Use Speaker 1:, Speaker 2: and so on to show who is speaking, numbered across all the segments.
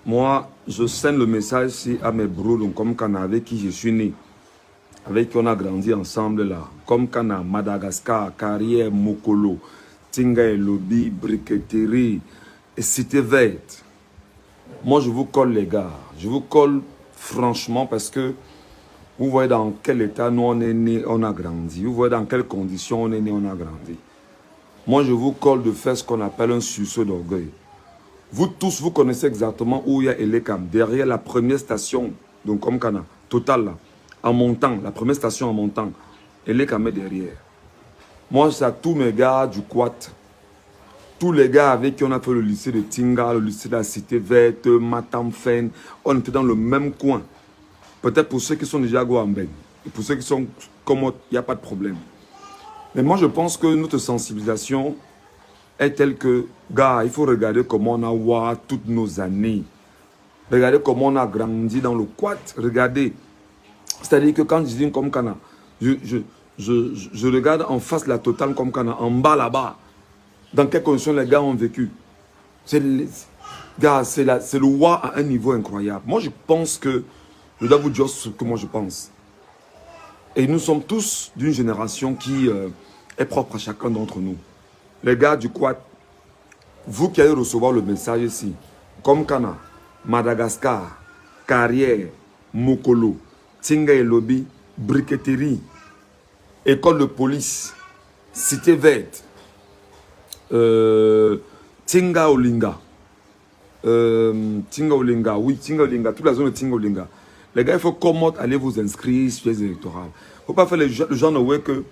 Speaker 1: Moi, je scène le message ici à mes bros, comme Kana, avec qui je suis né, avec qui on a grandi ensemble là, comme Kana, Madagascar, Carrière, Mokolo, Tinga et Lobby, Briqueterie et Cité Verte. Moi, je vous colle les gars, je vous colle franchement parce que vous voyez dans quel état nous on est né, on a grandi. Vous voyez dans quelles conditions on est né, on a grandi. Moi, je vous colle de faire ce qu'on appelle un sursaut d'orgueil. Vous tous, vous connaissez exactement où il y a Elekam, derrière la première station, donc comme Kana, Total là, en montant, la première station en montant, Elekam est derrière. Moi, c'est à tous mes gars du Quat, tous les gars avec qui on a fait le lycée de Tinga, le lycée de la Cité Verte, Matamfen, on était dans le même coin. Peut-être pour ceux qui sont déjà à Guamben, et pour ceux qui sont comme moi, il n'y a pas de problème. Mais moi, je pense que notre sensibilisation est telle que, gars, il faut regarder comment on a vu toutes nos années. Regardez comment on a grandi dans le quad. Regardez. C'est-à-dire que quand je dis comme Kana, je regarde en face la totale comme Kana, en bas là-bas. Dans quelles conditions les gars ont vécu. Gars, c'est le wa à un niveau incroyable. Moi, je pense que, je dois vous dire ce que moi je pense. Et nous sommes tous d'une génération qui est propre à chacun d'entre nous. Les gars du quad, vous qui allez recevoir le message ici, comme Kana, Madagascar, Carrière, Mokolo, Tinga et Lobby, Briqueterie, École de police, Cité Verte, Tinga Olinga, oui, Tinga Olinga, toute la zone de Tinga Olinga. Les gars, il faut comment aller vous inscrire sur les électorales. Il ne faut pas faire le genre de way que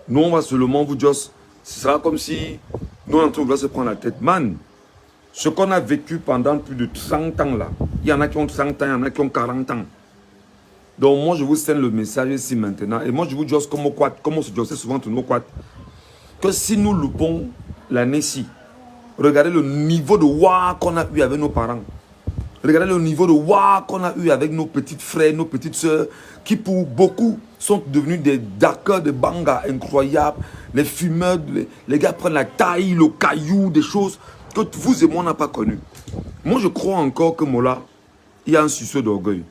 Speaker 1: nous, on va seulement vous dire, ce sera comme si nous, on va se prendre la tête. Man, ce qu'on a vécu pendant plus de 30 ans là, il y en a qui ont 30 ans, il y en a qui ont 40 ans. Donc moi, je vous sers le message ici maintenant. Et moi, je vous dis comme on se dit souvent tout nos quad, que si nous loupons l'année-ci, regardez le niveau de wa qu'on a eu avec nos parents. Regardez le niveau de wa qu'on a eu avec nos petites frères, nos petites soeurs, qui pour beaucoup sont devenus des darkers de banga incroyables, les fumeurs, les gars prennent la taille, le caillou, des choses que vous et moi on n'a pas connues. Moi je crois encore que Mola, il y a un sursaut d'orgueil.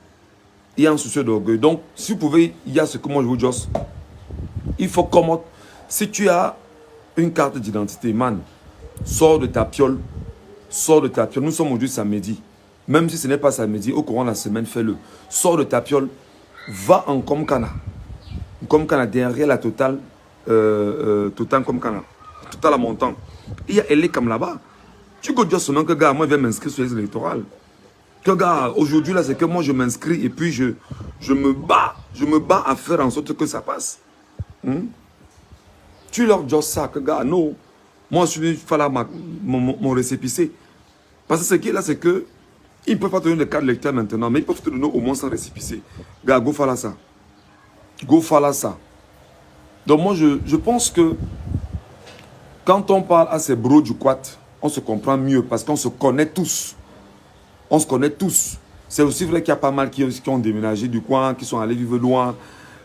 Speaker 1: Il y a un sursaut d'orgueil. Donc si vous pouvez, il y a ce que moi je vous dis. Il faut comment, si tu as une carte d'identité, man, sors de ta piole, sors de ta piole. Nous sommes aujourd'hui samedi. Même si ce n'est pas samedi, au courant de la semaine, fais-le. Sors de ta piole, va en Komkana. Komkana, derrière la totale, Total Komkana. Total à montant. Il y a Elekam là-bas. Tu peux dire seulement que, gars, moi, je vais m'inscrire sur les électorales. Que, gars, aujourd'hui, là, c'est que moi, je m'inscris et puis je me bats à faire en sorte que ça passe. Tu leur dis ça, que, gars, non. Moi, je suis là, mon récépissé. Parce que ce qui est là, c'est que ils ne peuvent pas te donner le carte lecteur maintenant, mais ils peuvent te donner au moins sans récépissé. Gars, go fala ça. Go fala ça. Donc moi, je pense que quand on parle à ces bros du quad, on se comprend mieux parce qu'on se connaît tous. On se connaît tous. C'est aussi vrai qu'il y a pas mal qui ont déménagé du coin, qui sont allés vivre loin.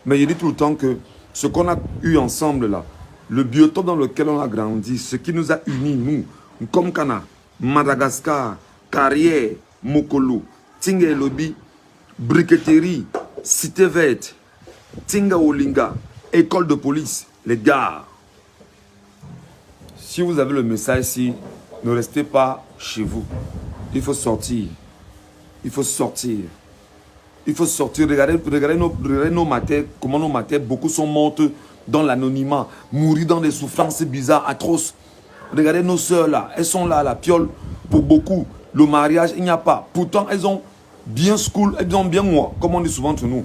Speaker 1: Mais je dis tout le temps que ce qu'on a eu ensemble là, le biotope dans lequel on a grandi, ce qui nous a unis, nous, comme Kana, Madagascar, Carrière, Mokolo, Tinga et Lobby, Briqueterie, Cité Verte, Tinga Olinga, École de police, les gars. Si vous avez le message ici, ne restez pas chez vous. Il faut sortir. Il faut sortir. Il faut sortir. Regardez nos matins, comment nos matins, beaucoup sont mortes dans l'anonymat, mourir dans des souffrances bizarres, atroces. Regardez nos soeurs là, elles sont là à la piole pour beaucoup. Le mariage, il n'y a pas. Pourtant, elles ont bien school, elles ont bien moi, comme on dit souvent entre nous.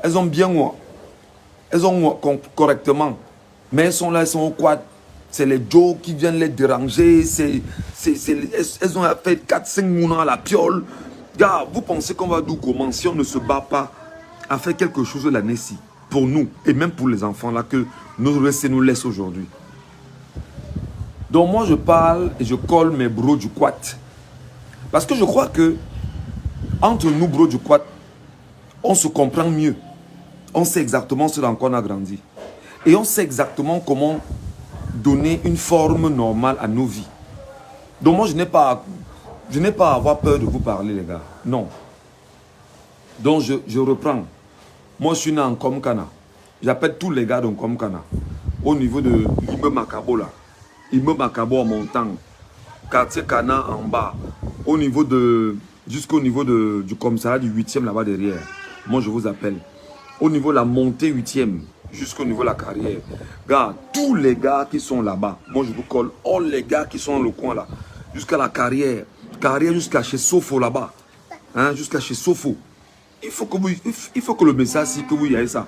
Speaker 1: Elles ont bien moi. Elles ont moi correctement. Mais elles sont là, elles sont au quad. C'est les Joe qui viennent les déranger. Elles ont fait 4-5 mois à la piole. Gars, vous pensez qu'on va d'où comment si on ne se bat pas à faire quelque chose l'année-ci pour nous et même pour les enfants là que nous laissent aujourd'hui. Donc moi je parle et je colle mes bros du quad. Parce que je crois que entre nous bros du quad, on se comprend mieux. On sait exactement ce dans quoi on a grandi. Et on sait exactement comment donner une forme normale à nos vies. Donc moi je n'ai pas Je n'ai pas à avoir peur de vous parler, les gars. Non. Donc, je reprends. Moi, je suis né en Komkana. J'appelle tous les gars de Komkana. Au niveau de l'immeuble Makabo, là. Immeuble Makabo en montant. Quartier Kana en bas. Au niveau de... Jusqu'au niveau du commissariat du 8e là-bas derrière. Moi, je vous appelle. Au niveau de la montée 8e. Jusqu'au niveau de la carrière. Gars, tous les gars qui sont là-bas. Moi, je vous colle. Oh, les gars qui sont dans le coin là. Jusqu'à la carrière. Carrière jusqu'à chez Sofo là-bas. Hein, jusqu'à chez Sofo. Il faut que le message, c'est que vous y avez ça.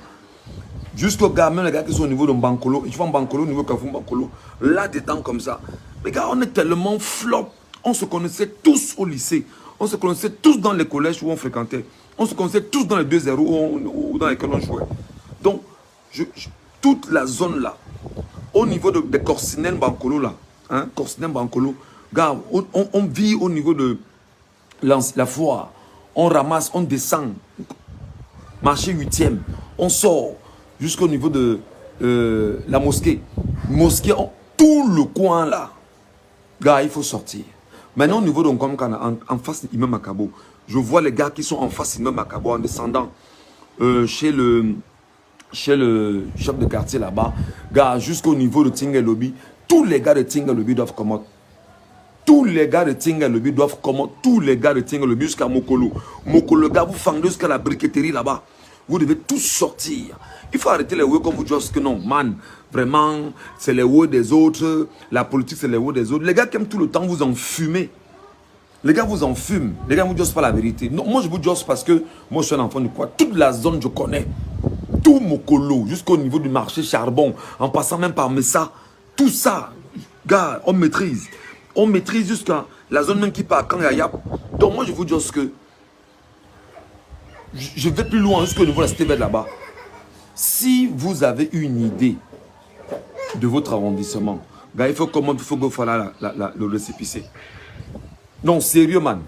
Speaker 1: Jusqu'aux gars, même les gars qui sont au niveau de Bankolo, ils font Bankolo, au niveau de Kafou Bankolo, là-dedans comme ça. Mais gars, on est tellement flop. On se connaissait tous au lycée. On se connaissait tous dans les collèges où on fréquentait. On se connaissait tous dans les 2-0 ou dans lesquels on jouait. Donc, toute la zone là, au niveau des Corsinel Bankolo là, hein, Corsinel Bankolo, gars, on vit au niveau de la foire. On ramasse, on descend, marché 8e, on sort jusqu'au niveau de la mosquée. Mosquée, tout le coin là. Gars, il faut sortir. Maintenant, au niveau de Nkomkana, en face de l'immeuble Makabo, je vois les gars qui sont en face de l'immeuble Makabo en descendant chez le chef de quartier là-bas. Gars, jusqu'au niveau de Tinga-Lobby, tous les gars de Tinga-Lobby doivent commander. Tous les gars de Tinga-Lobby doivent commander. Tous les gars de Tinga-Lobby jusqu'à Mokolo. Mokolo, gars, vous fendez jusqu'à la briqueterie là-bas. Vous devez tous sortir. Il faut arrêter les wots comme vous dites que non, man. Vraiment, c'est les wots des autres. La politique, c'est les wots des autres. Les gars qui aiment tout le temps vous en fumer. Les gars vous en fument. Les gars vous disent pas la vérité. Non, moi je vous dis parce que moi je suis un enfant de quoi. Toute la zone je connais. Tout Mokolo, jusqu'au niveau du marché charbon, en passant même par Messa. Tout ça, gars, on maîtrise. On maîtrise jusqu'à la zone même qui part à Kangayap. Donc moi je vous dis que je vais plus loin jusqu'au niveau de la cité verte là-bas. Si vous avez une idée de votre arrondissement, gars, il faut comment il faut que le récépissé. Non, sérieux, man.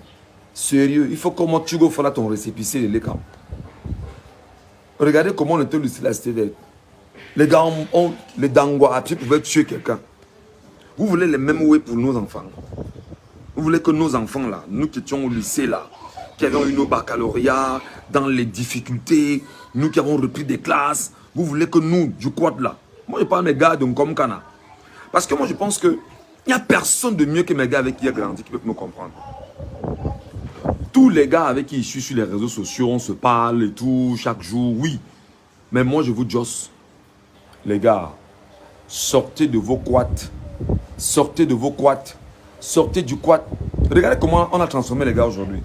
Speaker 1: Sérieux, il faut comment tu go faire ton récépissé de l'écran. Regardez comment on était le la cité verte. Les gars ont les dangwa à pied pouvaient tuer quelqu'un. Vous voulez les mêmes way pour nos enfants. Vous voulez que nos enfants là, nous qui étions au lycée là, qui avions eu nos baccalauréats, dans les difficultés, nous qui avons repris des classes, vous voulez que nous, du quad là, moi je parle mes gars de Nkomkana. Parce que moi je pense que il n'y a personne de mieux que mes gars avec qui j'ai grandi qui peut me comprendre. Tous les gars avec qui je suis sur les réseaux sociaux, on se parle et tout, chaque jour, oui. Mais moi je vous dis, les gars, sortez de vos quads. Sortez de vos quads. Sortez du quad. Regardez comment on a transformé les gars aujourd'hui.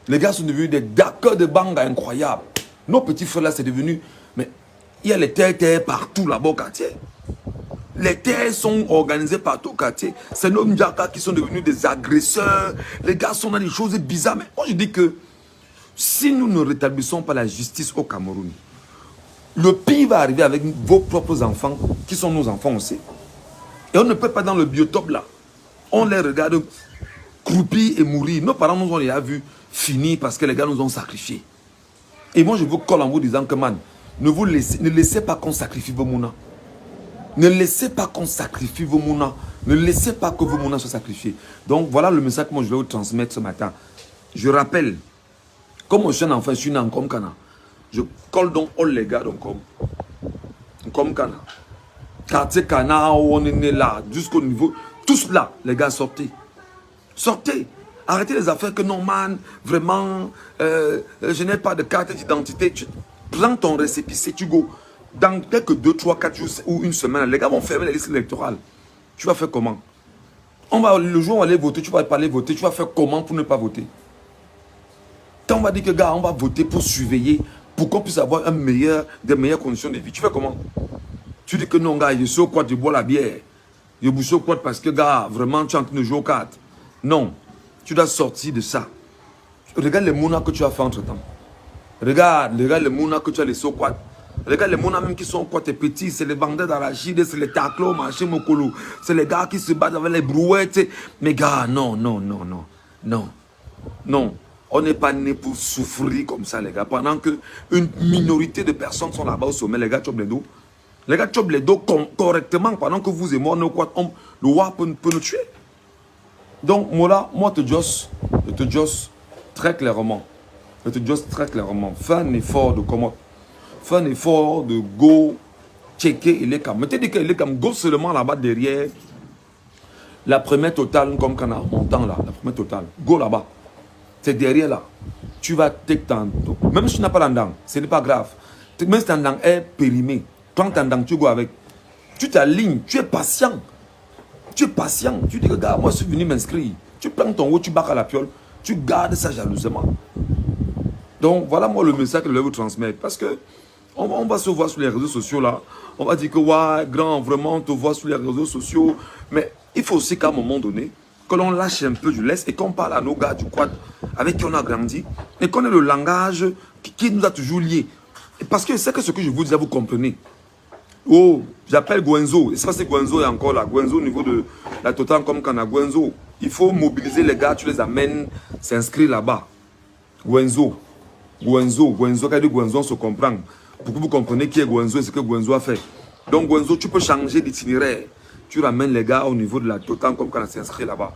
Speaker 1: Les gars sont devenus des dackers de banga incroyables. Nos petits frères là, c'est devenu... Mais il y a les terres partout là-bas au quartier. Les terres sont organisées partout au quartier. C'est nos Mdiaka qui sont devenus des agresseurs. Les gars sont dans des choses bizarres. Mais moi je dis que si nous ne rétablissons pas la justice au Cameroun, le pire va arriver avec vos propres enfants, qui sont nos enfants aussi. Et on ne peut pas dans le biotope là. On les regarde croupir et mourir. Nos parents nous ont déjà vu finir parce que les gars nous ont sacrifiés. Et moi je vous colle en vous disant que man, ne laissez pas qu'on sacrifie vos mounas. Ne laissez pas qu'on sacrifie vos mounas. Ne laissez pas que vos mounas soient sacrifiés. Donc voilà le message que moi je vais vous transmettre ce matin. Je rappelle, comme je suis un enfant, je suis né en Komkana. Je colle donc all les gars donc comme Kana. Quartier Kana, on est né là, jusqu'au niveau. Tous là, les gars, sortez. Sortez. Arrêtez les affaires que non, man, vraiment, je n'ai pas de carte d'identité. Tu prends ton récépissé, tu go. Dans quelques 2, 3, 4 jours ou une semaine, les gars vont fermer les listes électorales. Tu vas faire comment? Le jour où on va aller voter, tu vas pas aller voter. Tu vas faire comment pour ne pas voter? Quand on va dire que, gars, on va voter pour surveiller, pour qu'on puisse avoir des meilleures conditions de vie. Tu fais comment? Tu dis que non, gars, je suis au quad, je bois la bière. Je bois au quad parce que, gars, vraiment, tu es en train de jouer aux cartes. Non. Tu dois sortir de ça. Regarde les mounas que tu as fait entre-temps. Regarde les mounas que tu as laissés au quad. Regarde les mounas même qui sont au quad, t'es petits. C'est les vendeurs d'arachide, c'est les taclos, marché mokolo. C'est les gars qui se battent avec les brouettes. Mais, gars, non. Non. On n'est pas né pour souffrir comme ça, les gars. Pendant qu'une minorité de personnes sont là-bas au sommet, les gars chopent les dos. Les gars chopent les dos correctement pendant que vous et moi, le roi peut nous tuer. Donc, moi, je te josse très clairement. Je te josse très clairement. Fais un effort de comment. Fais un effort de go checker les cam. Mais tu dis que les cam, go seulement là-bas derrière. La première totale, comme quand on a montant là, la première totale. Go là-bas. C'est derrière là. Tu vas take ton. Même si tu n'as pas d'endang, ce n'est pas grave. Même si ton endang est périmé, quand ton endang, tu go avec. Tu t'alignes, tu es patient. Tu es patient. Tu dis, regarde, moi je suis venu m'inscrire. Tu prends ton haut, tu bacs à la piole. Tu gardes ça jalousement. Donc voilà moi le message que je vais vous transmettre. Parce que on va se voir sur les réseaux sociaux là. On va dire que ouais, grand, vraiment, on te voit sur les réseaux sociaux. Mais il faut aussi qu'à un moment donné, que l'on lâche un peu du lest et qu'on parle à nos gars du quad avec qui on a grandi. Et qu'on ait le langage qui nous a toujours liés. Parce que c'est que ce que je vous dis, vous comprenez. Oh, j'appelle Gwenzo. Et c'est pas si Gwenzo est encore là. Gwenzo au niveau de la Total comme qu'on a Gwenzo. Il faut mobiliser les gars, tu les amènes, s'inscrire là-bas. Gwenzo. Gwenzo, quand il dit Gwenzo, on se comprend. Pour que vous compreniez qui est Gwenzo et ce que Gwenzo a fait. Donc Gwenzo, tu peux changer d'itinéraire. Tu ramènes les gars au niveau de la Total comme qu'on a s'inscrit là-bas.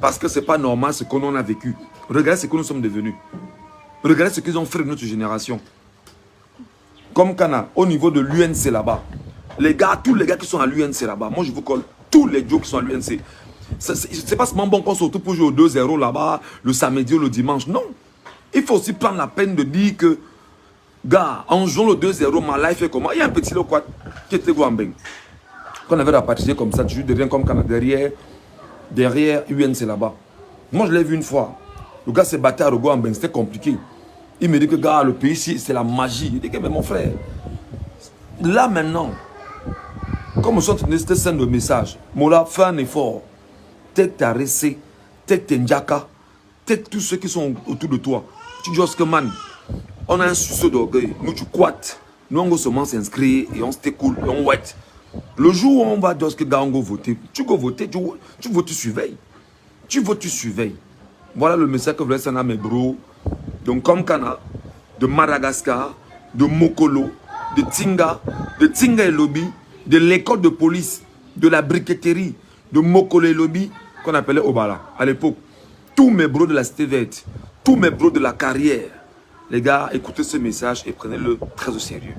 Speaker 1: Parce que c'est pas normal ce qu'on a vécu. Regardez ce que nous sommes devenus. Regardez ce qu'ils ont fait de notre génération. Comme Kana, au niveau de l'UNC là-bas. Les gars, tous les gars qui sont à l'UNC là-bas, moi je vous colle tous les Joe qui sont à l'UNC. C'est pas seulement bon qu'on se retrouve pour jouer au 2-0 là-bas, le samedi ou le dimanche. Non. Il faut aussi prendre la peine de dire que, gars, en jouant le 2-0, ma life est comment? Il y a un petit loquat qui était Guambeng. Qu'on avait rapatrié comme ça, tu joues derrière comme Kana, derrière UNC là-bas. Moi je l'ai vu une fois. Le gars s'est battu à Guambeng, c'était compliqué. Il me dit que, gars, le pays ici, c'est la magie. Il dit que, mais mon frère, là maintenant, comme on sont en train de sendre le message, Mola, fais un effort. Take ta recée, take tes njaka, take tous ceux qui sont autour de toi. Tu dis que, man, on a un suceau d'orgueil. Nous, tu quattes. Nous, on va seulement s'inscrire et on se cool et on wet. Le jour où on va dire que, gars, on va voter, tu vas voter, tu votes, tu surveilles. Tu votes, tu surveilles. Voilà le message que je voulais sendre à mes bros. Donc, comme Kana, de Madagascar, de Mokolo, de Tinga et Lobby, de l'école de police, de la briqueterie, de Mokolo et Lobby, qu'on appelait Obala à l'époque. Tous mes bros de la cité verte, tous mes bros de la carrière. Les gars, écoutez ce message et prenez-le très au sérieux.